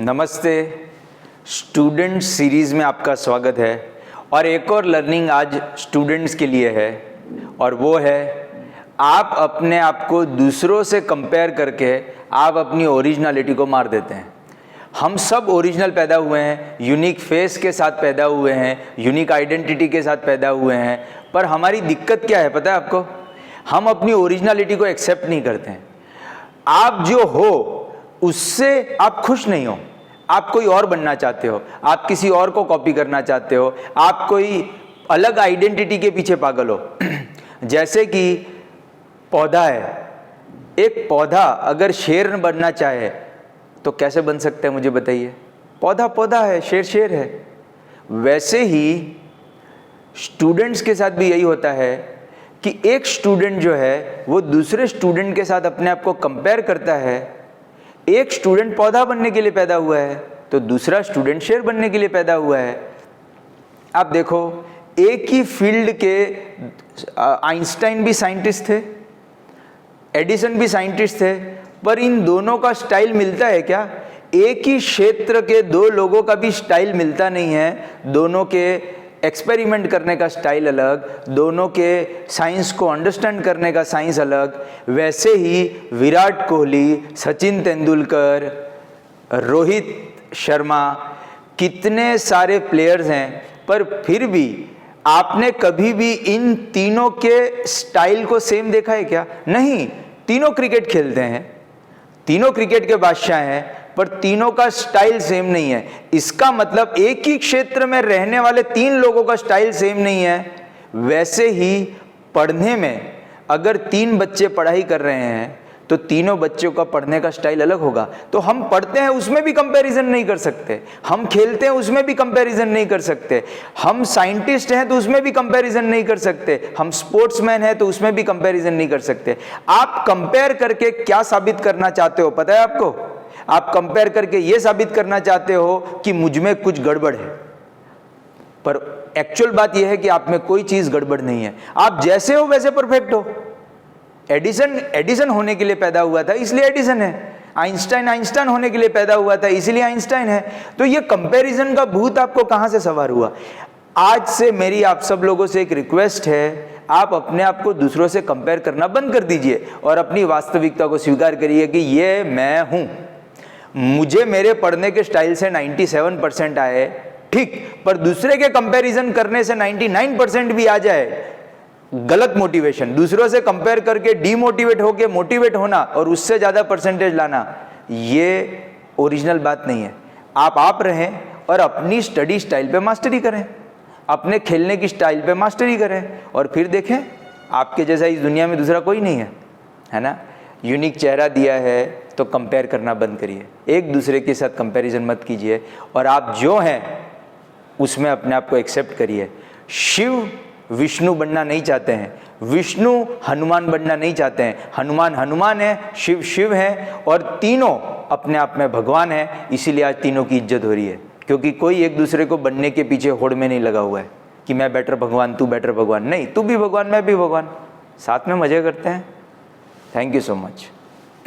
नमस्ते। Student series में आपका स्वागत है और एक और लर्निंग आज स्टूडेंट्स के लिए है और वो है आप अपने आप को दूसरों से कंपेयर करके आप अपनी ओरिजिनलिटी को मार देते हैं। हम सब ओरिजिनल पैदा हुए हैं, यूनिक फेस के साथ पैदा हुए हैं, यूनिक आइडेंटिटी के साथ पैदा हुए हैं, पर हमारी दिक्कत क्या है पता है आपको? हम अपनी ओरिजिनलिटी को एक्सेप्ट नहीं करते हैं। आप जो हो उससे आप खुश नहीं हो, आप कोई और बनना चाहते हो, आप किसी और को कॉपी करना चाहते हो, आप कोई अलग आइडेंटिटी के पीछे पागल हो। जैसे कि पौधा है, एक पौधा अगर शेर बनना चाहे तो कैसे बन सकता है मुझे बताइए? पौधा पौधा है, शेर शेर है। वैसे ही स्टूडेंट्स के साथ भी यही होता है कि एक स्टूडेंट जो है वो दूसरे स्टूडेंट के साथ अपने आप को कंपेयर करता है। एक स्टूडेंट पौधा बनने के लिए पैदा हुआ है तो दूसरा स्टूडेंट शेर बनने के लिए पैदा हुआ है। आप देखो, एक ही फील्ड के आइंस्टाइन भी साइंटिस्ट थे, एडिसन भी साइंटिस्ट थे, पर इन दोनों का स्टाइल मिलता है क्या? एक ही क्षेत्र के दो लोगों का भी स्टाइल मिलता नहीं है। दोनों के एक्सपेरिमेंट करने का स्टाइल अलग, दोनों के साइंस को अंडरस्टैंड करने का साइंस अलग। वैसे ही विराट कोहली, सचिन तेंदुलकर, रोहित शर्मा, कितने सारे प्लेयर्स हैं, पर फिर भी आपने कभी भी इन तीनों के स्टाइल को सेम देखा है क्या? नहीं। तीनों क्रिकेट खेलते हैं, तीनों क्रिकेट के बादशाह हैं, पर तीनों का स्टाइल सेम नहीं है। इसका मतलब एक ही क्षेत्र में रहने वाले तीन लोगों का स्टाइल सेम नहीं है। वैसे ही पढ़ने में अगर तीन बच्चे पढ़ाई कर रहे हैं तो तीनों बच्चों का पढ़ने का स्टाइल अलग होगा। तो हम पढ़ते हैं उसमें भी कंपैरिजन नहीं कर सकते, हम खेलते हैं उसमें भी कंपैरिजन नहीं कर सकते, हम साइंटिस्ट हैं तो उसमें भी कंपैरिजन नहीं कर सकते, हम स्पोर्ट्समैन हैं तो उसमें भी कंपैरिजन नहीं कर सकते। आप कंपेयर करके क्या साबित करना चाहते हो पता है आपको? आप कंपेयर करके यह साबित करना चाहते हो कि मुझ में कुछ गड़बड़ है, पर एक्चुअल बात यह है कि आप में कोई चीज गड़बड़ नहीं है। आप जैसे हो वैसे परफेक्ट हो। एडिसन होने के लिए पैदा हुआ था इसलिए एडिसन है, आइंस्टाइन होने के लिए पैदा हुआ था इसलिए आइंस्टाइन है। तो ये कंपैरिजन का भूत आपको कहां से सवार हुआ? आज से मेरी आप सब लोगों से एक रिक्वेस्ट है, आप अपने आप को दूसरों से कंपेयर करना बंद कर दीजिए और अपनी वास्तविकता को स्वीकार करिए कि ये मैं हूं। मुझे मेरे पढ़ने के स्टाइल से 97% आए, ठीक, पर दूसरे के कंपैरिजन करने से 99% भी आ जाए, गलत मोटिवेशन। दूसरों से कंपेयर करके डीमोटिवेट होके मोटिवेट होना और उससे ज्यादा परसेंटेज लाना, ये ओरिजिनल बात नहीं है। आप रहें और अपनी स्टडी स्टाइल पे मास्टरी करें, अपने खेलने की स्टाइल पे मास्टरी करें और फिर देखें आपके जैसा इस दुनिया में दूसरा कोई नहीं है ना? यूनिक चेहरा दिया है तो कंपेयर करना बंद करिए, एक दूसरे के साथ कंपैरिजन मत कीजिए और आप जो हैं उसमें अपने आप को एक्सेप्ट करिए। शिव विष्णु बनना नहीं चाहते हैं, विष्णु हनुमान बनना नहीं चाहते हैं, हनुमान हनुमान है, शिव शिव है और तीनों अपने आप में भगवान है। इसीलिए आज तीनों की इज्जत हो रही है, क्योंकि कोई एक दूसरे को बनने के पीछे होड़ में नहीं लगा हुआ है कि मैं बेटर भगवान, तू बेटर भगवान। नहीं, तू भी भगवान, मैं भी भगवान, साथ में मजे करते हैं। Thank you so much.